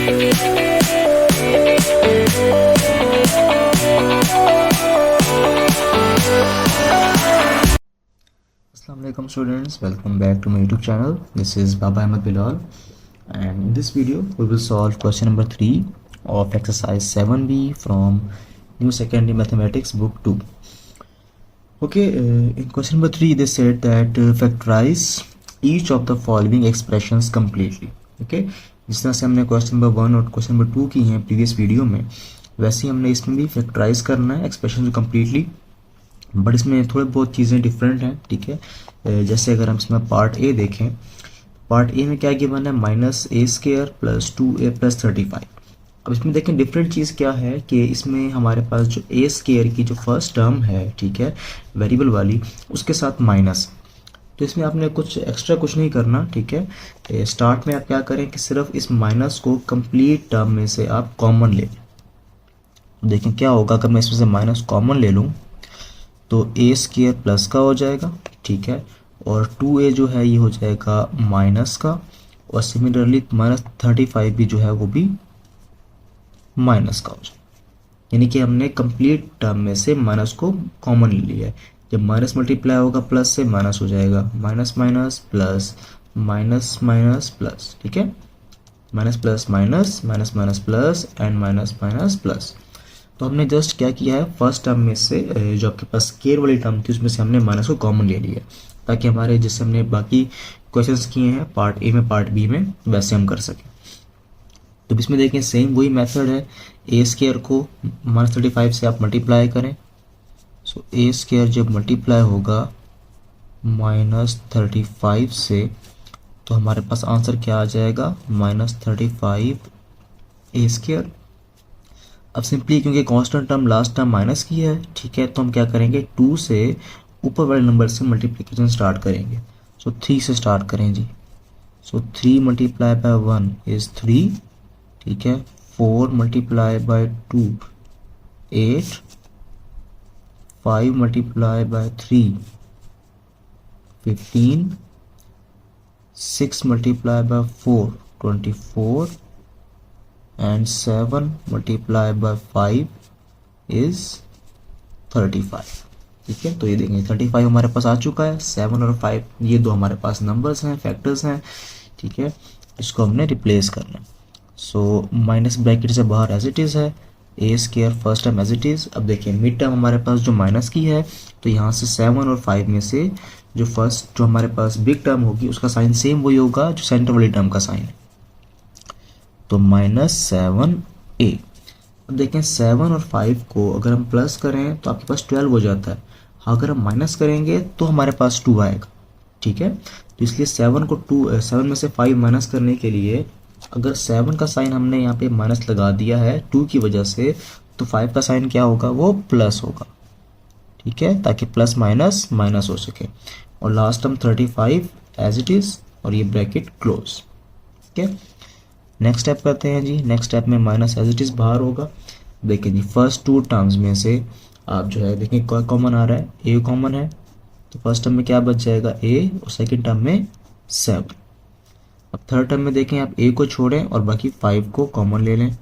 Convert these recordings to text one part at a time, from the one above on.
Assalamualaikum students, welcome back to my YouTube channel. This is Baba Ahmed Bilal, and in this video we will solve question number 3 of exercise 7b from New Secondary Mathematics book 2. Okay, in question number 3 they said that factorize each of the following expressions completely. Okay, जिस तरह से हमने question number 1 और question number 2 की हैं previous video में, वैसे ही हमने इसमें भी फैक्टराइज करना है एक्सप्रेशन कम्प्लीटली, बट इसमें थोड़ी बहुत चीज़ें डिफरेंट हैं. ठीक है, जैसे अगर हम इसमें पार्ट ए देखें, पार्ट ए में क्या गिवन है, -a² + 2a + 35. अब इसमें देखें डिफरेंट चीज़ क्या है कि इसमें हमारे पास जो a² की जो फर्स्ट टर्म है, ठीक है, वेरिएबल वाली, उसके साथ माइनस. तो इसमें आपने कुछ एक्स्ट्रा कुछ नहीं करना. ठीक है, स्टार्ट में आप क्या करें कि सिर्फ इस माइनस को कंप्लीट टर्म में से आप कॉमन ले लें. देखें क्या होगा अगर मैं इसमें से माइनस कॉमन ले लूँ तो a² प्लस का हो जाएगा. ठीक है, और 2a जो है ये हो जाएगा माइनस का, और सिमिलरली -35 भी जो है वो भी माइनस का हो जाएगा. यानी कि हमने कंप्लीट टर्म में से माइनस को कॉमन ले लिया है. जब माइनस मल्टीप्लाई होगा प्लस से, माइनस हो जाएगा minus minus plus minus minus plus. ठीक है, minus plus minus minus minus plus and minus minus plus. तो हमने जस्ट क्या किया है, फर्स्ट टर्म में से जो आपके पास स्केयर वाली टर्म थी उसमें से हमने माइनस को कॉमन ले लिया, ताकि हमारे जिससे हमने बाकी क्वेश्चंस किए हैं पार्ट ए में पार्ट बी में वैसे हम कर सकें. तो इसमें देखें सेम वही मेथड है, a² को -35 से आप मल्टीप्लाई करें. सो a² जब मल्टीप्लाई होगा -35 से तो हमारे पास आंसर क्या आ जाएगा, -35 a². अब सिंपली क्योंकि constant term last term minus की है, ठीक है, तो हम क्या करेंगे 2 से ऊपर वाले नंबर से मल्टीप्लिकेशन स्टार्ट करेंगे. सो 3 से स्टार्ट करें जी. सो 3 × 1 इज 3. ठीक है, 4 × 2 8, 5 × 3 15, 6 × 4 24, and 7 × 5 is 35. ठीक है, तो ये देखेंगे 35 हमारे पास आ चुका है. 7 और 5 ये दो हमारे पास नंबर्स हैं, फैक्टर्स हैं. ठीक है, इसको हमने रिप्लेस करना है. सो माइनस ब्रैकेट से बाहर एज इट इज़ है, a² first term as it is. अब देखिए मिड टर्म हमारे पास जो माइनस की है, तो यहाँ से 7 और 5 में से जो फर्स्ट जो हमारे पास बिग टर्म होगी उसका साइन सेम वही होगा जो सेंटर वाली टर्म का साइन है, तो -7a. अब देखें 7 और 5 को अगर हम प्लस करें तो आपके पास 12 हो जाता है. अगर हम माइनस करेंगे तो हमारे पास 2 आएगा. ठीक है, तो इसलिए 7 में से 5 माइनस करने के लिए अगर 7 का साइन हमने यहाँ पे माइनस लगा दिया है 2 की वजह से, तो 5 का साइन क्या होगा, वो प्लस होगा. ठीक है, ताकि प्लस माइनस माइनस हो सके. और last term 35 as it is, और ये ब्रैकेट क्लोज. ठीक है, नेक्स्ट स्टेप करते हैं जी. नेक्स्ट स्टेप में माइनस एज इट इज़ बाहर होगा. देखिए जी फर्स्ट 2 टर्म्स में से आप जो है देखें क्या कॉमन आ रहा है, ए कॉमन है, तो फर्स्ट टर्म में क्या बच जाएगा ए, और सेकंड टर्म में 7. अब थर्ड टर्म में देखें आप ए को छोड़ें और बाकी 5 को कॉमन ले लें,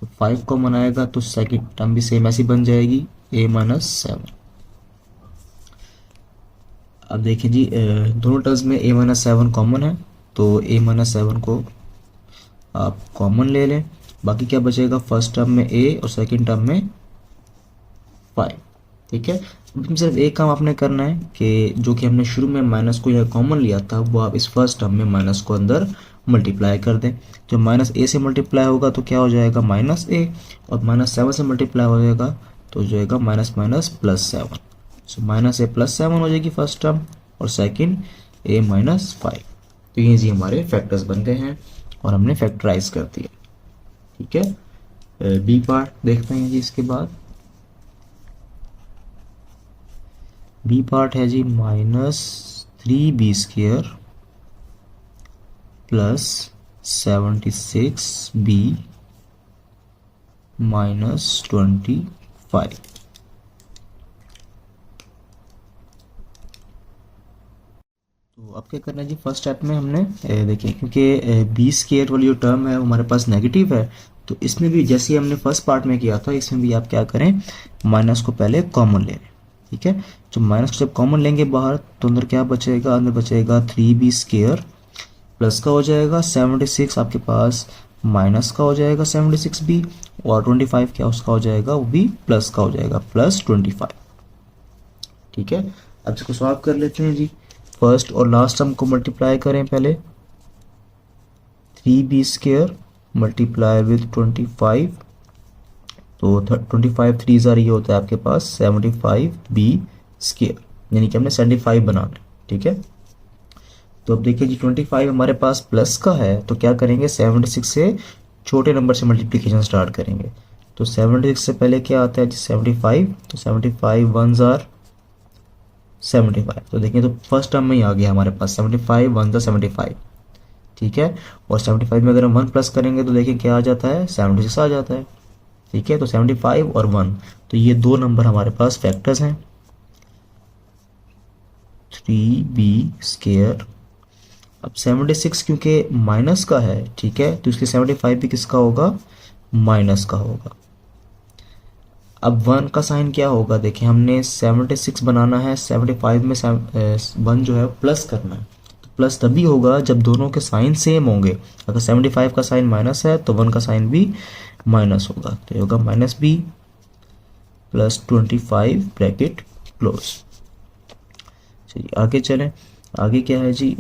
तो 5 कॉमन आएगा, तो सेकंड टर्म भी सेम ऐसी बन जाएगी a - 7. अब देखिए जी दोनों टर्म्स में a - 7 कॉमन है, तो a - 7 को आप कॉमन ले लें. बाकी क्या बचेगा, फर्स्ट टर्म में a और सेकंड टर्म में 5. ठीक है, अब इसमें सिर्फ एक काम आपने करना है कि जो कि हमने शुरू में माइनस को यहाँ कॉमन लिया था, वो आप इस फर्स्ट टर्म में माइनस को अंदर मल्टीप्लाई कर दें. जो -a से मल्टीप्लाई होगा तो क्या हो जाएगा, -a, और -7 से मल्टीप्लाई हो जाएगा तो हो जाएगा -7. सो -a + 7 हो जाएगी फर्स्ट टर्म, और सेकंड a - 5. तो ये जी हमारे फैक्टर्स बन गए हैं और हमने फैक्टराइज कर दिया. ठीक है, बी पार्ट देखते हैं जी. इसके बाद बी पार्ट है जी -3b² + 76b - 25. तो अब क्या करना है जी, फर्स्ट स्टेप में हमने देखिए, क्योंकि बी स्केयर वाली जो टर्म है वो हमारे पास नेगेटिव है, तो इसमें भी जैसे ही हमने फर्स्ट पार्ट में किया था, इसमें भी आप क्या करें, माइनस को पहले कॉमन ले लें। ठीक है, तो माइनस को जब कॉमन लेंगे बाहर, तो अंदर क्या बचेगा, अंदर बचेगा 3b स्केयर प्लस का हो जाएगा 76 आपके पास, माइनस का हो जाएगा 76b, और 25 क्या उसका हो जाएगा, वो भी प्लस का हो जाएगा, प्लस 25। ठीक है, अब इसको सॉल्व कर लेते हैं जी। फर्स्ट और लास्ट टर्म को मल्टीप्लाई करें पहले, 3b स्केयर मल्टीप्लाई विद 25, तो 25 3 ज़ार ये होता है आपके पास 75b स्केयर, यानी कि हमने 75 बनाना है। ठीक है, तो अब देखिए जी 25 हमारे पास प्लस का है, तो क्या करेंगे, 76 से छोटे नंबर से मल्टीप्लिकेशन स्टार्ट करेंगे। तो 76 से पहले क्या आता है जी, 75, तो 75 1 ज़ार 75, तो देखिए तो फर्स्ट टर्म में ही आ गया हमारे पास 75 1 ज़ार 75। ठीक है, और 75 में अगर हम 1 प्लस करेंगे तो देखिए क्या आ जाता है, 76 आ जाता है। ठीक है, तो 75 और 1, तो ये दो नंबर हमारे पास फैक्टर्स हैं, 3b स्केयर। अब 76 क्योंकि माइनस का है, ठीक है, तो इसके 75 भी किसका होगा, माइनस का होगा। अब 1 का साइन क्या होगा, देखिए हमने 76 बनाना है, 75 में 1 जो है प्लस करना है, तो प्लस तभी होगा जब दोनों के साइन सेम होंगे। अगर 75 का साइन माइनस है तो 1 का साइन भी माइनस होगा, तो ये होगा -b प्लस 25 ब्रैकेट क्लोज। चलिए आगे चलें, आगे क्या है जी,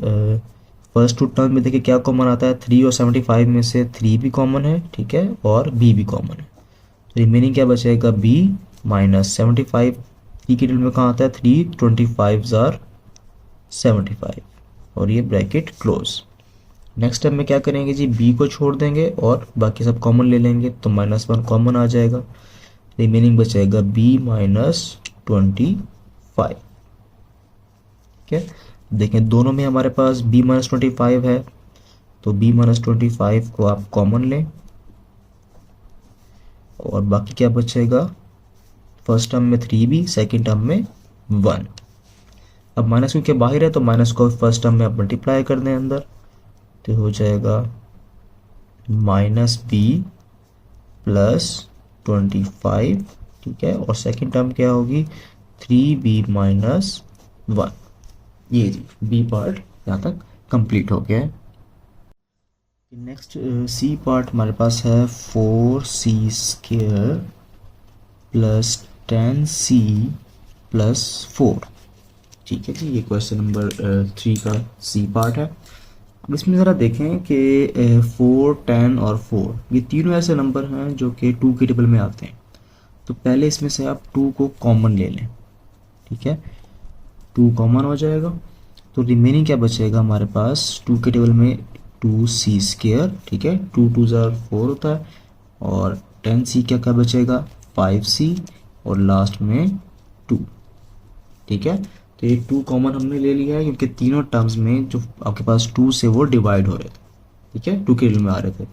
फर्स्ट टू टर्म में देखिए क्या कॉमन आता है, 3 और 75 में से 3 भी कॉमन है, ठीक है, और b भी कॉमन है, तो रिमेनिंग क्या बचेगा, b माइनस 75, 3 की डिल में कहाँ आता है 3, 25 ज़ार 75, और ये ब्रैकेट क्लोज। नेक्स्ट टाइम में क्या करेंगे जी, b को छोड़ देंगे और बाकी सब कॉमन ले लेंगे, तो -1 कॉमन आ जाएगा, रिमेनिंग बचेगा b माइनस 25। ठीक है, देखें दोनों में हमारे पास b माइनस 25 है, तो b माइनस 25 को आप कॉमन लें, और बाकी क्या बचेगा, फर्स्ट टर्म में 3b, सेकेंड टर्म में 1। अब माइनस क्योंकि बाहर है तो माइनस को फर्स्ट टर्म में आप मल्टीप्लाई कर दें अंदर, तो हो जाएगा -b प्लस 25। ठीक है, और सेकेंड टर्म क्या होगी, 3b माइनस 1। ये जी बी पार्ट यहाँ तक कंप्लीट हो गया है। नेक्स्ट सी पार्ट हमारे पास है 4c square plus 10c plus 4। ठीक है जी, ये क्वेश्चन नंबर 3 का सी पार्ट है। अब इसमें ज़रा देखें कि 4, 10 और 4 ये तीनों ऐसे नंबर हैं जो कि 2 के टेबल में आते हैं, तो पहले इसमें से आप 2 को कॉमन ले लें। ठीक है, 2 कॉमन हो जाएगा, तो रिमेनिंग क्या बचेगा हमारे पास, 2 के टेबल में 2c स्क्वायर, ठीक है, 2 2 ज़ार 4 होता है, और 10c क्या क्या बचेगा 5c, और लास्ट में 2। ठीक है, तो ये 2 कॉमन हमने ले लिया है क्योंकि तीनों टर्म्स में जो आपके पास 2 से वो डिवाइड हो रहे थे। ठीक है, 2 के टेबल में आ रहे थे।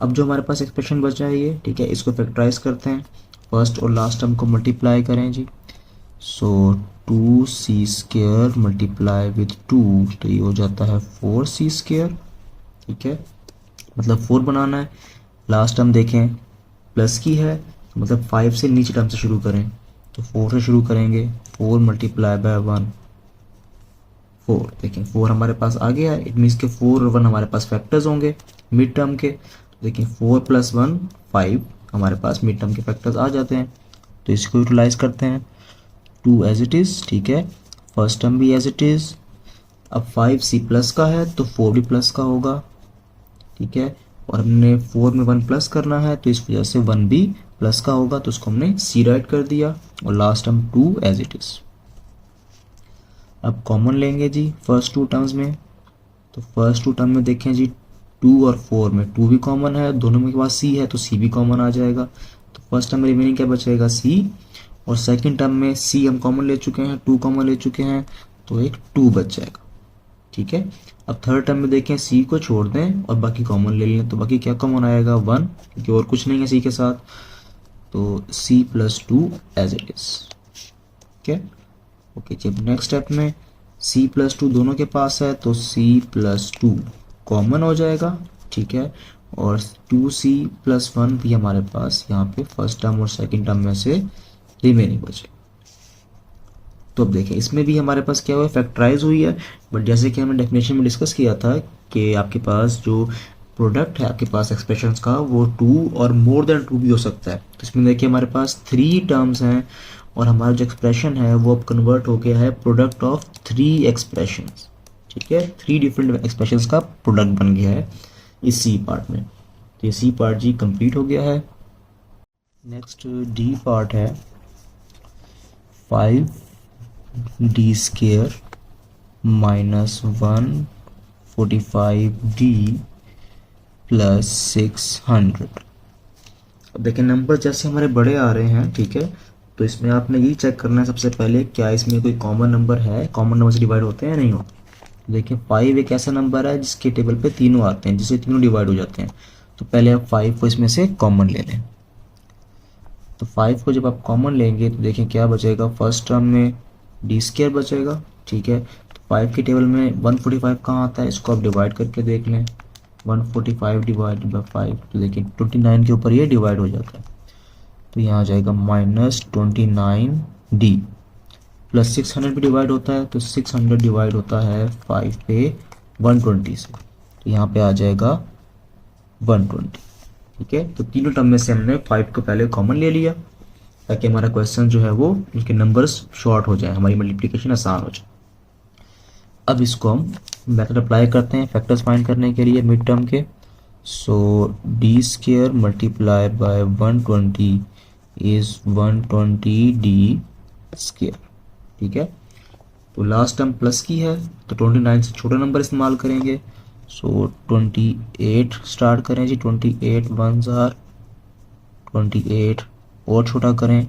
अब जो हमारे पास एक्सप्रेशन बचा है ये, ठीक है, इसको फैक्टराइज करते हैं, फर्स्ट और लास्ट टर्म को मल्टीप्लाई करें जी। सो 2c स्क्वायर मल्टीप्लाई विद 2, तो ये हो जाता है 4c स्क्वायर। ठीक है, मतलब 4 बनाना है, लास्ट टर्म देखें प्लस की है, तो मतलब 5 से नीचे टर्म से शुरू करें, तो 4 से शुरू करेंगे, 4 मल्टीप्लाई बाय 1 4। देखें 4 हमारे पास आ गया है, इट मीन्स के 4 और 1 हमारे पास फैक्टर्स होंगे मिड टर्म के। देखें 4 + 1 5 हमारे पास मिड टर्म के फैक्टर्स आ जाते हैं, तो इसको यूटिलाइज करते हैं, 2 एज इट इज़। ठीक है, फर्स्ट टर्म भी एज इट इज़। अब 5c प्लस का है तो 4 भी प्लस का होगा। ठीक है, और हमने 4 में 1 प्लस करना है, तो इस वजह से 1 भी प्लस का होगा, तो उसको हमने c राइट कर दिया, और last term 2 as it is. अब कॉमन लेंगे जी फर्स्ट 2 टर्म्स में, तो फर्स्ट 2 टर्म में देखें जी 2 और 4 में 2 भी कॉमन है, दोनों में के पास c है तो c भी कॉमन आ जाएगा, तो फर्स्ट टर्म में रिमेनिंग क्या बचेगा c, और सेकेंड टर्म में c हम कॉमन ले चुके हैं, 2 कॉमन ले चुके हैं, तो एक 2 बच जाएगा। ठीक है, अब थर्ड टर्म में देखें c को छोड़ दें और बाकी कॉमन ले लें, तो बाकी क्या कॉमन आएगा 1, क्योंकि और कुछ नहीं है c के साथ, तो c + 2 एज इट इज। ठीक है, ओके जी। अब नेक्स्ट स्टेप में c प्लस टू दोनों के पास है तो c प्लस टू कॉमन हो जाएगा, ठीक है। और 2c प्लस वन भी हमारे पास यहाँ पे फर्स्ट टर्म और सेकंड टर्म में से रिमेनिंग बचे। तो अब देखें इसमें भी हमारे पास क्या हुआ है, फैक्टराइज हुई है। बट जैसे कि हमने डेफिनेशन में डिस्कस किया था कि आपके पास जो प्रोडक्ट है आपके पास एक्सप्रेशंस का वो टू और मोर देन टू भी हो सकता है। तो इसमें देखिए हमारे पास थ्री टर्म्स हैं और हमारा जो एक्सप्रेशन है वो अब कन्वर्ट हो गया है प्रोडक्ट ऑफ थ्री एक्सप्रेशंस, ठीक है। थ्री डिफरेंट एक्सप्रेशंस का प्रोडक्ट बन गया है इस सी पार्ट में। तो ये सी पार्ट जी कंप्लीट हो गया है। नेक्स्ट डी पार्ट है 5d square minus 145d plus 600। अब देखिए नंबर जैसे हमारे बड़े आ रहे हैं, ठीक है, तो इसमें आपने यही चेक करना है सबसे पहले क्या इसमें कोई कॉमन नंबर है, कॉमन नंबर से डिवाइड होते हैं या नहीं होते। देखिए 5 एक ऐसा नंबर है जिसके टेबल पे तीनों आते हैं, जिससे तीनों डिवाइड हो जाते हैं। तो पहले आप 5 को इसमें से कॉमन ले लें। तो 5 को जब आप कॉमन लेंगे तो देखिए क्या बचेगा, फर्स्ट टर्म में डी स्केयर बचेगा, ठीक है। तो 5 के टेबल में 145 कहाँ आता है, इसको आप डिवाइड करके देख लें। 145 डिवाइडेड बाई 5 तो देखिए 29 के ऊपर ये डिवाइड हो जाता है। तो यहाँ आ जाएगा -29d प्लस 600 भी डिवाइड होता है, तो 600 डिवाइड होता है 5 पे 120 से, तो यहाँ पे आ जाएगा 120, ठीक है। तो तीनों टर्म में से हमने 5 को पहले कॉमन ले लिया ताकि हमारा क्वेश्चन जो है वो उसके नंबर्स शॉर्ट हो जाए, हमारी मल्टीप्लिकेशन आसान हो जाए। अब इसको हम मेथड अप्लाई करते हैं फैक्टर्स फाइंड करने के लिए मिड टर्म के। So D square multiply by 120 is 120d square, ठीक है। तो लास्ट टर्म प्लस की है तो 29 से छोटा नंबर इस्तेमाल करेंगे। सो 28 स्टार्ट करें जी, 28 1s आर 28 और छोटा करें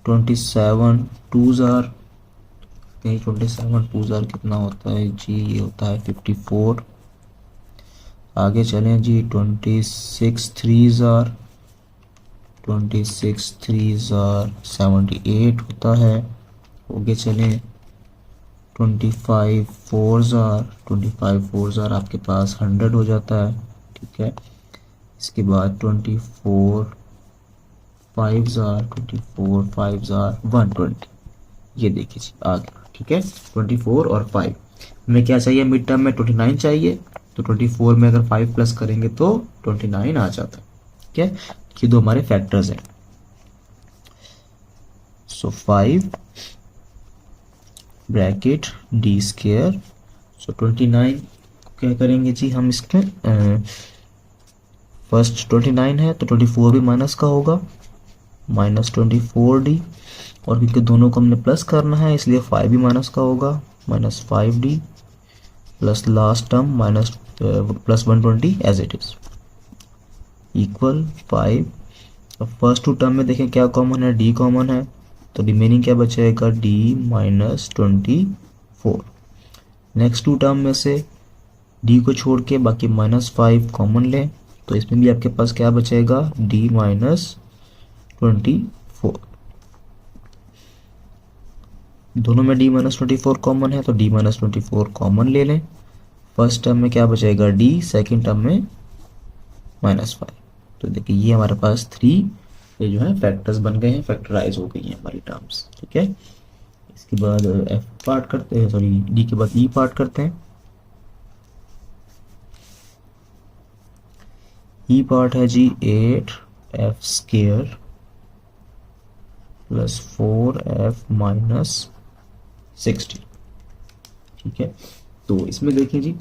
27 2s आर, 27 2s आर कितना होता है जी, ये होता है 54। आगे चलें जी 26 3s आर 26 3s आर 78 होता है। आगे चलें 25 4s आर 25 4s आर आपके पास 100 हो जाता है, ठीक है। इसके बाद 24 5s आर 24 5s आर 120, ये देखिए जी आ गया, ठीक है। 24 और 5 हमें क्या चाहिए, मिड टर्म में 29 चाहिए, तो 24 में अगर 5 प्लस करेंगे तो 29 आ जाता है, ठीक है। ये दो हमारे फैक्टर्स हैं। सो 5 ब्रैकेट डी स्केयर, सो 29 क्या करेंगे जी हम इसके फर्स्ट 29 है तो 24 भी माइनस का होगा, -24d, और क्योंकि दोनों को हमने प्लस करना है इसलिए 5 भी माइनस का होगा, -5d plus last term minus plus 120 as it is equal 5। अब फर्स्ट टू टर्म में देखें क्या कॉमन है, d कॉमन है, तो रिमेनिंग क्या बचेगा d -24। नेक्स्ट टू टर्म में से d को छोड़ के बाकी -5 कॉमन लें, तो इसमें भी आपके पास क्या बचेगा d -24। दोनों में d -24 कॉमन है तो d -24 कॉमन ले लें। फर्स्ट टर्म में क्या बचेगा d, सेकंड टर्म में -5। तो देखिए ये हमारे पास 3 ये जो है फैक्टर्स बन गए हैं, फैक्टराइज हो गई हैं हमारी टर्म्स, ठीक है। इसके बाद एफ पार्ट करते हैं, सॉरी डी के बाद ई पार्ट करते हैं। ई पार्ट है जी 8f square plus 4f minus 60, ठीक है। तो इसमें देखें जी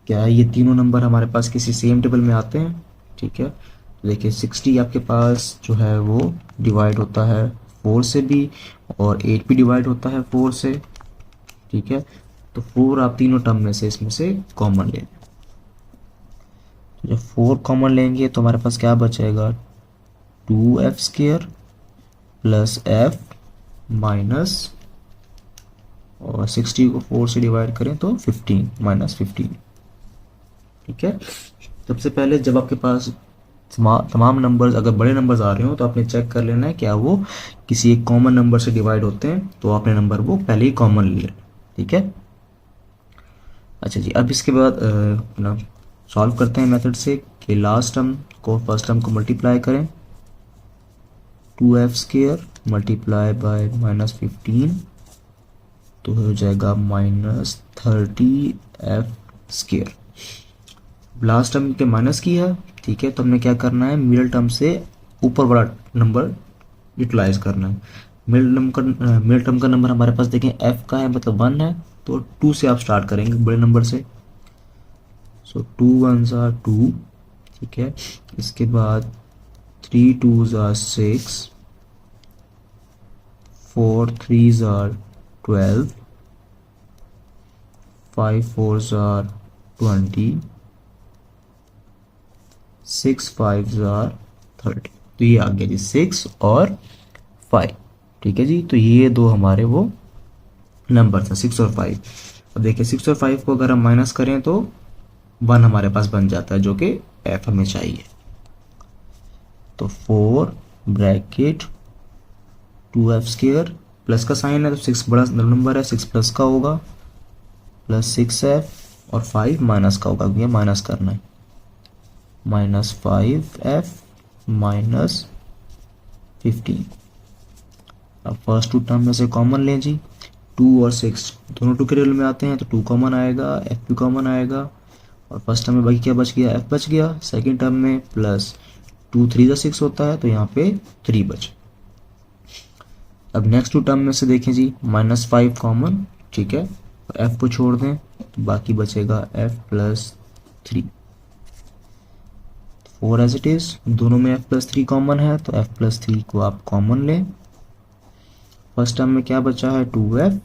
क्या ये तीनों नंबर हमारे पास किसी सेम टेबल में आते हैं, ठीक है। तो देखिए 60 आपके पास जो है वो डिवाइड होता है 4 से भी, और 8 भी डिवाइड होता है 4 से, ठीक है। तो 4 आप तीनों टर्म में से इसमें से कॉमन ले लें। तो जब 4 कॉमन लेंगे तो हमारे पास क्या बचेगा 2f square plus f minus, और 60 को 4 से डिवाइड करें तो 15 -15, ठीक है। सबसे पहले जब आपके पास तमाम नंबर्स अगर बड़े नंबर्स आ रहे हो तो आपने चेक कर लेना है क्या वो किसी एक कॉमन नंबर से डिवाइड होते हैं, तो आपने नंबर वो पहले ही कॉमन ले लेना, ठीक है। अच्छा जी, अब इसके बाद अपना सॉल्व करते हैं मेथड से कि लास्ट टर्म को फर्स्ट टर्म को मल्टीप्लाई करें, 2f² मल्टीप्लाई बाय -15 तो हो जाएगा -30f²। लास्ट टर्म के माइनस की है, ठीक है, तो हमने क्या करना है, मिडिल टर्म से ऊपर वाला नंबर यूटिलाइज करना है। मिडिल टर्म का नंबर हमारे पास देखें f का है, मतलब 1 है, तो 2 से आप स्टार्ट करेंगे बड़े नंबर से। सो 2 1s are 2, ठीक है। इसके बाद 3 2s are 6, 4 3s are 12, 5 4s are 20, 6 5s are 30। तो ये आ गया जी 6 और 5, ठीक है जी। तो ये दो हमारे वो नंबर था 6 और 5। अब देखिए 6 और 5 को अगर हम माइनस करें तो 1 हमारे पास बन जाता है, जो कि f हमें चाहिए। तो 4 ब्रैकेट 2f² प्लस का साइन है तो 6 बड़ा नंबर है, 6 प्लस का होगा, प्लस 6f और 5 माइनस का होगा, ये माइनस करना है, -5f -15। अब फर्स्ट टू टर्म में से कॉमन लें जी, 2 और 6 दोनों टू के रियल में आते हैं तो 2 कॉमन आएगा, f भी कॉमन आएगा, और फर्स्ट टर्म में बाकी क्या बच गया, f बच गया। सेकंड टर्म में प्लस 2 3 6 होता है तो यहाँ पे 3 बचे। अब नेक्स्ट टू टर्म में से देखें जी, -5 कॉमन, ठीक है, और f को छोड़ दें तो बाकी बचेगा f + 3। 4 एज इट इज, दोनों में f + 3 कॉमन है तो f + 3 को आप कॉमन लें। फर्स्ट टर्म में क्या बचा है, 2f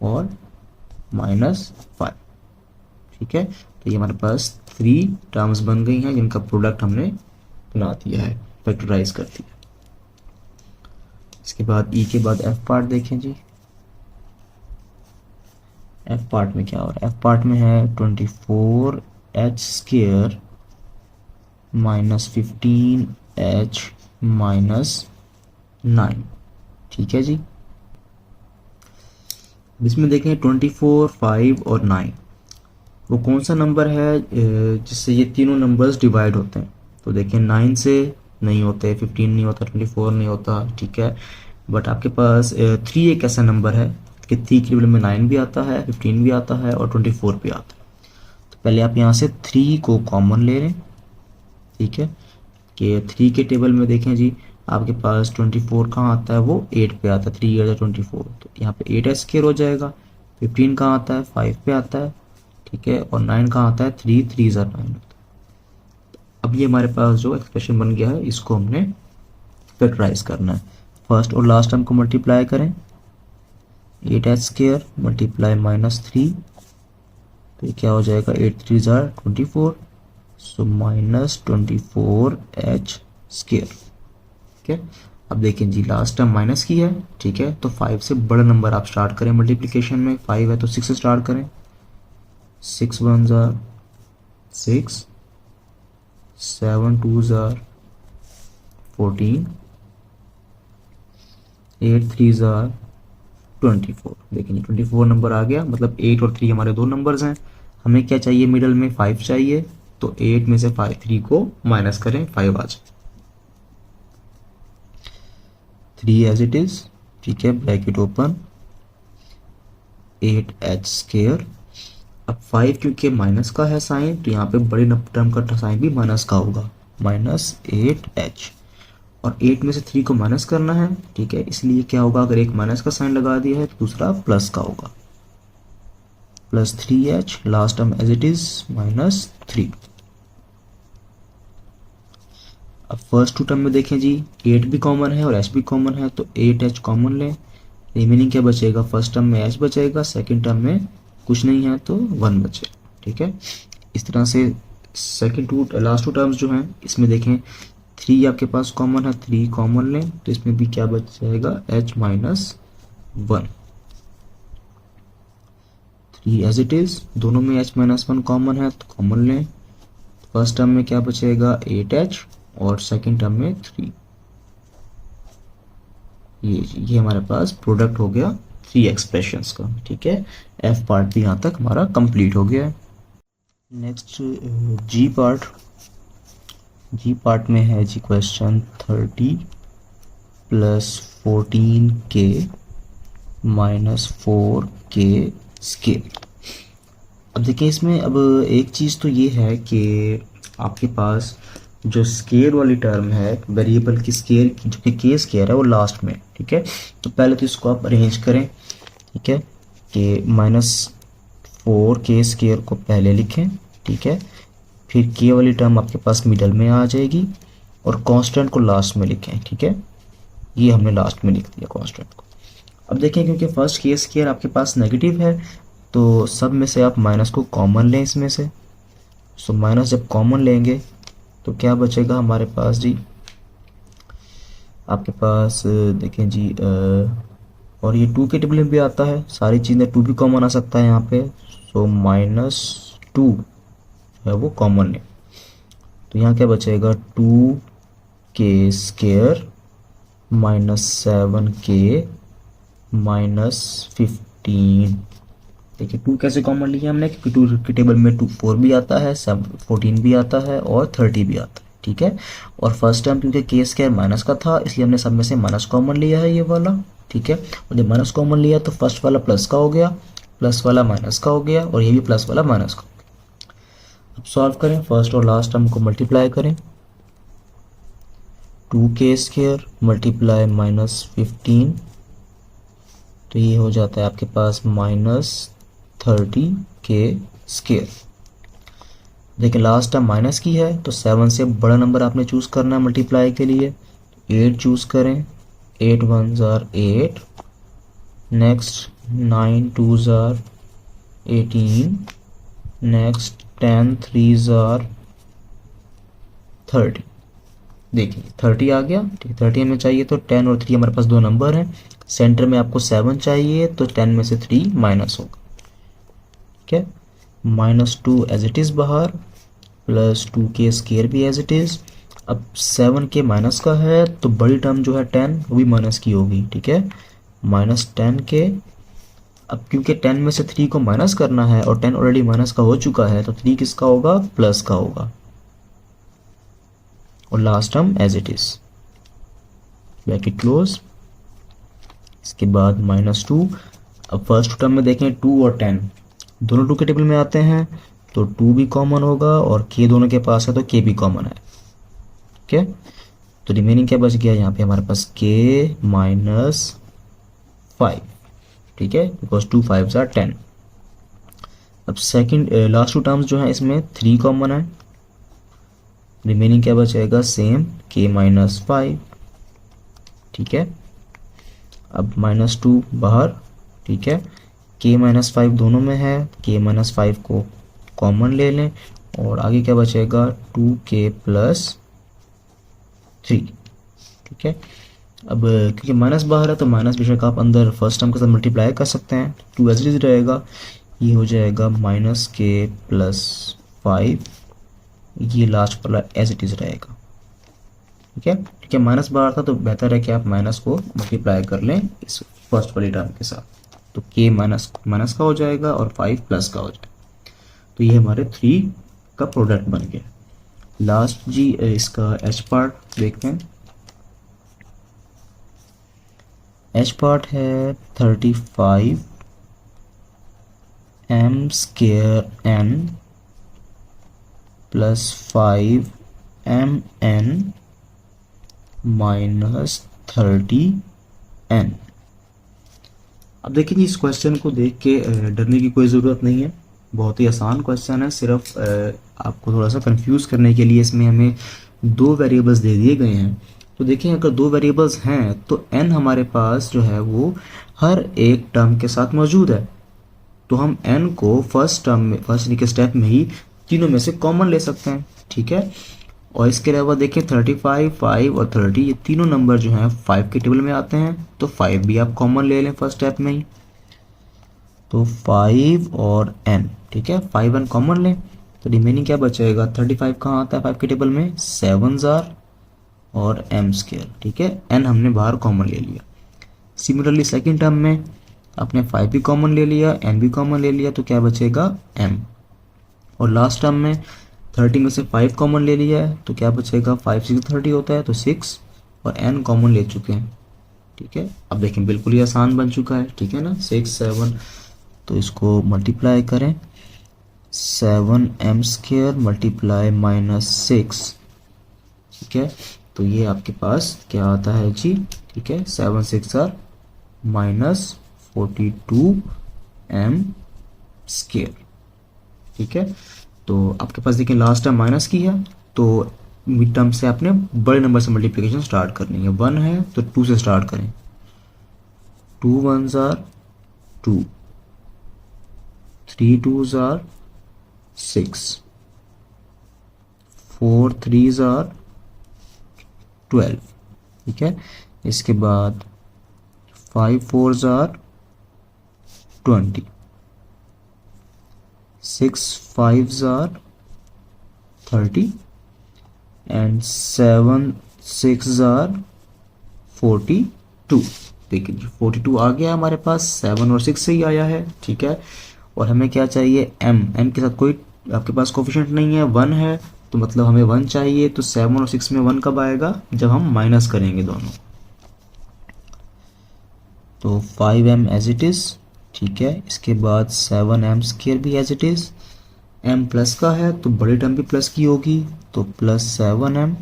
और -5, ठीक है। तो ये हमारे पास 3 टर्म्स बन गई हैं जिनका प्रोडक्ट हमने बना दिया है, फैक्टराइज कर दिया। इसके बाद e के बाद f पार्ट देखें जी, f पार्ट में क्या हो रहा है, f पार्ट में है 24h² -15h -9, ठीक है जी। इसमें देखें 24 5 और 9 वो कौन सा नंबर है जिससे ये तीनों नंबर्स डिवाइड होते हैं। तो देखें 9 से नहीं होते, 15 नहीं होता, 24 नहीं होता, ठीक है। बट आपके पास 3 एक ऐसा नंबर है कि 3 के टेबल में 9 भी आता है, 15 भी आता है और 24 भी आता है। तो पहले आप यहाँ से 3 को कॉमन ले लें, ठीक है, कि 3 के टेबल में देखें जी आपके पास 24 कहाँ आता है, वो 8 पे आता है, 3 8 24, तो यहाँ पे 8h² हो जाएगा। 15 कहाँ आता है, 5 पे आता है, ठीक है, और 9 कहाँ आता है, 3 3 9 होता है। अब ये हमारे पास जो एक्सप्रेशन बन गया है इसको हमने फैक्टराइज करना है। फर्स्ट और लास्ट टर्म को मल्टीप्लाई करें, 8h² मल्टीप्लाई -3 तो क्या हो जाएगा, 8 3 24, सो -24h², ठीक है। अब देखें जी लास्ट टर्म माइनस की है, ठीक है, तो 5 से बड़ा नंबर आप स्टार्ट करें मल्टीप्लिकेशन में, 5 है तो 6 से स्टार्ट करें, 6 1s are 6, 7 2s are 14, 8 3s are 24। देखिए 24 नंबर आ गया, मतलब 8 और 3 हमारे दो नंबर्स हैं। हमें क्या चाहिए, मिडल में 5 चाहिए, तो 8 में से 3 को माइनस करें, 5 आ जाए, 3 एज इट इज, ठीक है, ब्रैकेट ओपन, 8h²। अब 5 क्योंकि माइनस का है साइन तो यहाँ पे बड़े टर्म का साइन भी माइनस का होगा, -8h, और 8 में से 3 को माइनस करना है, ठीक है, इसलिए क्या होगा, अगर एक माइनस का साइन लगा दिया है तो दूसरा प्लस का होगा, +3h, last term as it is -3। अब फर्स्ट टू टर्म में देखें जी 8 भी कॉमन है और h भी कॉमन है, तो 8h कॉमन लें, रिमेनिंग क्या बचेगा, फर्स्ट टर्म में h बचेगा, सेकंड टर्म में कुछ नहीं है तो 1 बचे, ठीक है। इस तरह से second to last two terms जो हैं इसमें देखें 3 आपके पास कॉमन है, 3 कॉमन लें तो इसमें भी क्या बच जाएगा, h -1, 3 एज इट इज, दोनों में h -1 कॉमन है तो कॉमन लें, फर्स्ट टर्म में क्या बचेगा, 8h, और सेकंड टर्म में 3, ये हमारे पास प्रोडक्ट हो गया 3 एक्सप्रेशंस का। ठीक है, एफ पार्ट भी यहाँ तक हमारा कंप्लीट हो गया है। Next G part. G part में है G question 30 plus 14k minus 4k square. अब देखिए इसमें अब एक चीज़ तो ये है कि आपके पास जो स्केयर वाली टर्म है वेरिएबल की स्केयर की, जो कि के स्केयर है वो लास्ट में। ठीक है, तो पहले तो इसको आप अरेंज करें। ठीक है, कि -4k स्केयर को पहले लिखें। ठीक है, फिर के वाली टर्म आपके पास मिडल में आ जाएगी और कांस्टेंट को लास्ट में लिखें। ठीक है, ये हमने लास्ट में लिख दिया कांस्टेंट को। अब देखें क्योंकि फर्स्ट के स्केयर आपके पास नेगेटिव है तो सब में से आप माइनस को कॉमन लें इसमें से। सो माइनस जब कॉमन लेंगे तो क्या बचेगा हमारे पास जी, आपके पास देखें जी और ये 2 के टेबल में भी आता है, सारी चीज़ें 2 भी कॉमन आ सकता है यहाँ पे। सो -2 है वो कॉमन लें तो यहाँ क्या बचेगा 2k स्केयर -7k -15। देखिए 2 कैसे कॉमन लिया हमने, क्योंकि 2 के टेबल में 4 भी आता है, 14 भी आता है और 30 भी आता है। ठीक है, और फर्स्ट टाइम क्योंकि के स्क्वायर माइनस का था इसलिए हमने सब में से माइनस कॉमन लिया है ये वाला। ठीक है, और जब माइनस कॉमन लिया तो फर्स्ट वाला प्लस का हो गया, प्लस वाला माइनस का हो गया और ये भी प्लस वाला माइनस का हो गया। अब सॉल्व करें, फर्स्ट और लास्ट टर्म को मल्टीप्लाई करें। 2k स्क्वायर मल्टीप्लाई -15 तो ये हो जाता है आपके पास -30k स्क्वायर। देखिए लास्ट टर्म माइनस की है तो 7 से बड़ा नंबर आपने चूज़ करना है मल्टीप्लाई के लिए। 8 चूज़ करें, 8 1s are 8, next 9 2s are 18, next 10 3s are 30। देखिए 30 आ गया। ठीक है, 30 हमें चाहिए तो 10 और 3 हमारे पास 2 नंबर हैं। सेंटर में आपको 7 चाहिए तो 10 में से 3 माइनस होगा। ठीक है, -2 एज इट इज़ बाहर, प्लस 2k स्केयर भी एज इट इज़। अब 7k माइनस का है तो बड़ी टर्म जो है 10 वो भी माइनस की होगी। ठीक है, -10k। अब क्योंकि 10 में से 3 को माइनस करना है और 10 ऑलरेडी माइनस का हो चुका है तो 3 किसका होगा, प्लस का होगा। और last term as it is, bracket close. इसके बाद -2। अब फर्स्ट टर्म में देखें 2 और 10 दोनों 2 के टेबल में आते हैं तो 2 भी कॉमन होगा और k दोनों के पास है तो k भी कॉमन है। ठीक है, तो रिमेनिंग क्या बच गया यहाँ पे हमारे पास k -5। ठीक है, बिकॉज 2 5s are 10। अब सेकंड लास्ट 2 टर्म्स जो है इसमें 3 कॉमन है, रिमेनिंग क्या बचेगा सेम k -5। ठीक है, अब -2 बाहर। ठीक है, k -5 दोनों में है, k -5 को कॉमन ले लें और आगे क्या बचेगा 2k + 3। ठीक है, अब क्योंकि माइनस बाहर है तो माइनस बेशक आप अंदर फर्स्ट टर्म के साथ मल्टीप्लाई कर सकते हैं, 2 एज इट इज रहेगा। ये हो जाएगा -k + 5, ये लास्ट वाला एज इट इज रहेगा। ठीक है, ठीक है, माइनस बाहर था तो बेहतर है कि आप माइनस को मल्टीप्लाई कर लें इस फर्स्ट वाली टर्म के साथ, तो k माइनस का हो जाएगा और 5 प्लस का हो जाएगा। तो ये हमारे 3 का प्रोडक्ट बन गया। लास्ट जी इसका h पार्ट देखते हैं। h पार्ट है 35 m² n + 5 mn - 30 n। अब देखिए इस क्वेश्चन को देख के डरने की कोई ज़रूरत नहीं है, बहुत ही आसान क्वेश्चन है। सिर्फ आपको थोड़ा सा कंफ्यूज करने के लिए इसमें हमें 2 वेरिएबल्स दे दिए गए हैं। तो देखिए अगर 2 वेरिएबल्स हैं तो n हमारे पास जो है वो हर एक टर्म के साथ मौजूद है, तो हम n को फर्स्ट टर्म में फर्स्ट के स्टेप में ही तीनों में से कॉमन ले सकते हैं। ठीक है, और इसके अलावा देखें 35 5 और 30 ये तीनों नंबर जो हैं 5 के टेबल में आते हैं, तो 5 भी आप कॉमन ले लें फर्स्ट स्टेप में ही, तो 5 और n। ठीक है, 5 n कॉमन लें तो रिमेनिंग क्या बचेगा, 35 कहाँ आता है 5 के टेबल में, 7s are और m²। ठीक है, n हमने बाहर कॉमन ले लिया। सिमिलरली सेकेंड टर्म में आपने 5 भी कॉमन ले लिया, n भी कॉमन ले लिया, तो क्या बचेगा m। और लास्ट टर्म में 30 में से 5 कॉमन ले लिया है, तो क्या बचेगा 5 6 30 होता है, तो 6 और n कॉमन ले चुके हैं। ठीक है, अब देखें बिल्कुल ही आसान बन चुका है। ठीक है ना, 6 7, तो इसको मल्टीप्लाई करें, 7m² मल्टीप्लाई -6। ठीक है, तो ये आपके पास क्या आता है जी। ठीक है, 7 6 आर -42m²। ठीक है, तो आपके पास देखिए लास्ट टाइम माइनस की है, तो मिड टर्म से आपने बड़े नंबर से मल्टीप्लिकेशन स्टार्ट करनी है। 1 है तो 2 से स्टार्ट करें, 2 1s are 2, 3 2s are 6, 4 3s are 12। ठीक है, इसके बाद 5 4s are 20, 6 5s are 30 and 7 6s are 42। देखिए 42 आ गया हमारे पास, 7 और 6 से ही आया है। ठीक है, और हमें क्या चाहिए m के साथ कोई आपके पास कोफिशिएंट नहीं है, 1 है, तो मतलब हमें 1 चाहिए। तो 7 और 6 में 1 कब आएगा, जब हम माइनस करेंगे दोनों। तो 5m एज इट इज। ठीक है, इसके बाद 7m² भी as it is. m plus का है तो बड़ी टर्म भी प्लस की होगी, तो +7m,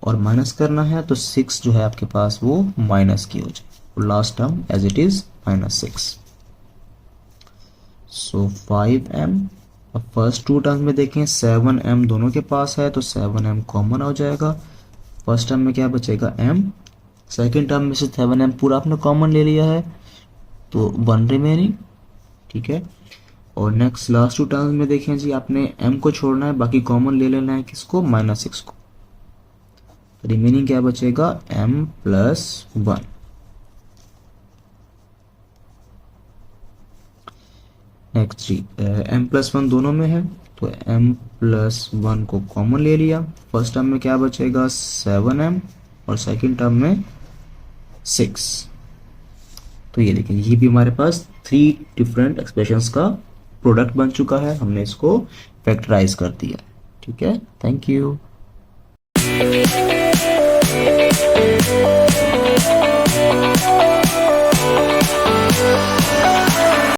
और माइनस करना है तो 6 जो है आपके पास वो माइनस की हो जाए, और last term as it is -6। So 5m। अब फर्स्ट टू टर्म में देखें, 7m दोनों के पास है तो 7m कॉमन हो जाएगा। फर्स्ट टर्म में क्या बचेगा m, सेकेंड टर्म में से 7m पूरा आपने कॉमन ले लिया है, तो 1 रिमेनिंग। ठीक है, और नेक्स्ट लास्ट टू टर्म्स में देखें जी, आपने m को छोड़ना है, बाकी कॉमन ले लेना है किसको, -6 को। तो रिमेनिंग क्या बचेगा, m+1। नेक्स्ट जी m+1 दोनों में है, तो m+1 को कॉमन ले लिया। फर्स्ट टर्म में क्या बचेगा 7m, और सेकेंड टर्म में 6। तो ये देखिए, ये भी हमारे पास 3 डिफरेंट एक्सप्रेशंस का प्रोडक्ट बन चुका है, हमने इसको फैक्टराइज कर दिया। ठीक है, थैंक यू।